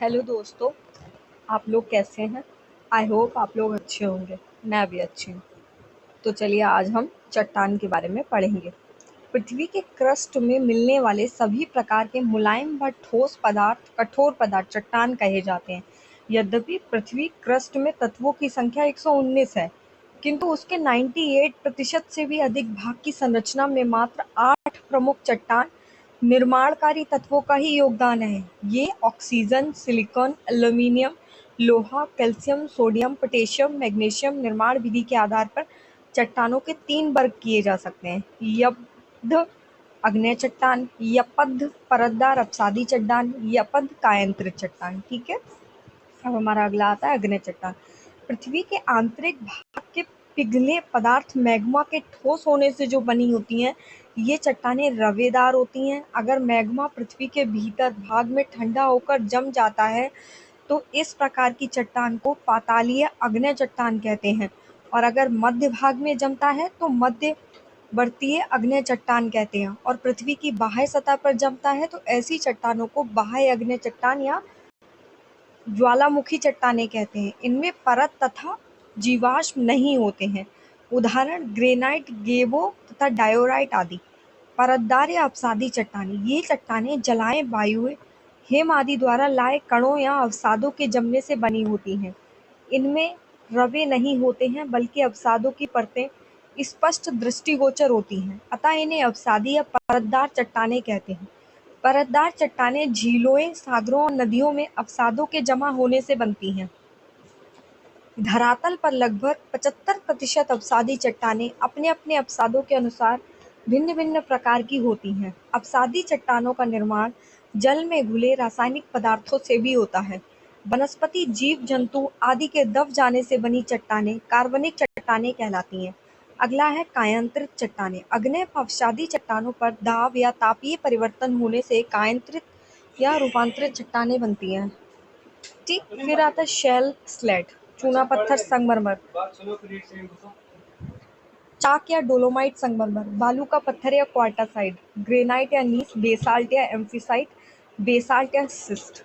Hello दोस्तों, आप लोग कैसे हैं? आई होप आप लोग अच्छे होंगे। मैं भी अच्छी हूँ। तो चलिए आज हम चट्टान के बारे में पढ़ेंगे। पृथ्वी के क्रस्ट में मिलने वाले सभी प्रकार के मुलायम व ठोस पदार्थ कठोर पदार्थ चट्टान कहे जाते हैं। यद्यपि पृथ्वी क्रस्ट में तत्वों की संख्या 119 है, किंतु उसके 98% से भी अधिक भाग की संरचना में मात्र 8 प्रमुख चट्टान निर्माणकारी तत्वों का ही योगदान है। ये ऑक्सीजन, सिलिकॉन, एल्यूमीनियम, लोहा, कैल्शियम, सोडियम, पोटेशियम, मैग्नीशियम निर्माण विधि के आधार पर चट्टानों के 3 वर्ग किए जा सकते हैं। यब्ध आग्नेय चट्टान, यपद्ध परतदार अवसादी चट्टान, यपद्ध कायांतरित चट्टान। ठीक है, अब हमारा अगला आता है अग्नेय चट्टान। पृथ्वी के आंतरिक भाग के पिघले पदार्थ मैग्मा के ठोस होने से जो बनी होती हैं, ये चट्टानें रवेदार होती हैं। अगर मैग्मा पृथ्वी के भीतर भाग में ठंडा होकर जम जाता है तो इस प्रकार की चट्टान को पातालीय आग्नेय चट्टान कहते हैं, और अगर मध्य भाग में जमता है तो मध्यवर्तीय आग्नेय चट्टान कहते हैं, और पृथ्वी की बाह्य सतह पर जमता है तो ऐसी चट्टानों को बाह्य आग्नेय चट्टान या ज्वालामुखी चट्टानें कहते हैं। इनमें परत तथा जीवाश्म नहीं होते हैं। उदाहरण ग्रेनाइट, गेबो तथा डायोराइट आदि। परतदार या अवसादी चट्टानें, ये चट्टानें जलाएं, वायु, हिम आदि द्वारा लाए कणों या अवसादों के जमने से बनी होती हैं। इनमें रवे नहीं होते हैं, बल्कि अवसादों की परतें स्पष्ट दृष्टिगोचर होती हैं, अतः इन्हें अवसादी या परतदार चट्टानें कहते हैं। परतदार चट्टानें झीलों, सागरों और नदियों में अवसादों के जमा होने से बनती हैं। धरातल पर लगभग 75% अवसादी चट्टानें अपने अपने अवसादों के अनुसार भिन्न भिन्न प्रकार की होती हैं। अवसादी चट्टानों का निर्माण जल में घुले रासायनिक पदार्थों से भी होता है। वनस्पति, जीव जंतु आदि के दब जाने से बनी चट्टानें कार्बनिक चट्टानें कहलाती हैं। अगला है कायांतरित चट्टानें। आग्नेय व अवसादी चट्टानों पर दाब या तापीय परिवर्तन होने से कायांतरित या रूपांतरित चट्टानें बनती हैं। ठीक, फिर आता है शेल स्लेट, चूना पत्थर संगमरमर, चाक या डोलोमाइट संगमरमर, बालू का पत्थर या क्वार्टासाइट, ग्रेनाइट या नीस, बेसाल्ट या एम्फीसाइट, बेसाल्ट या सिस्ट।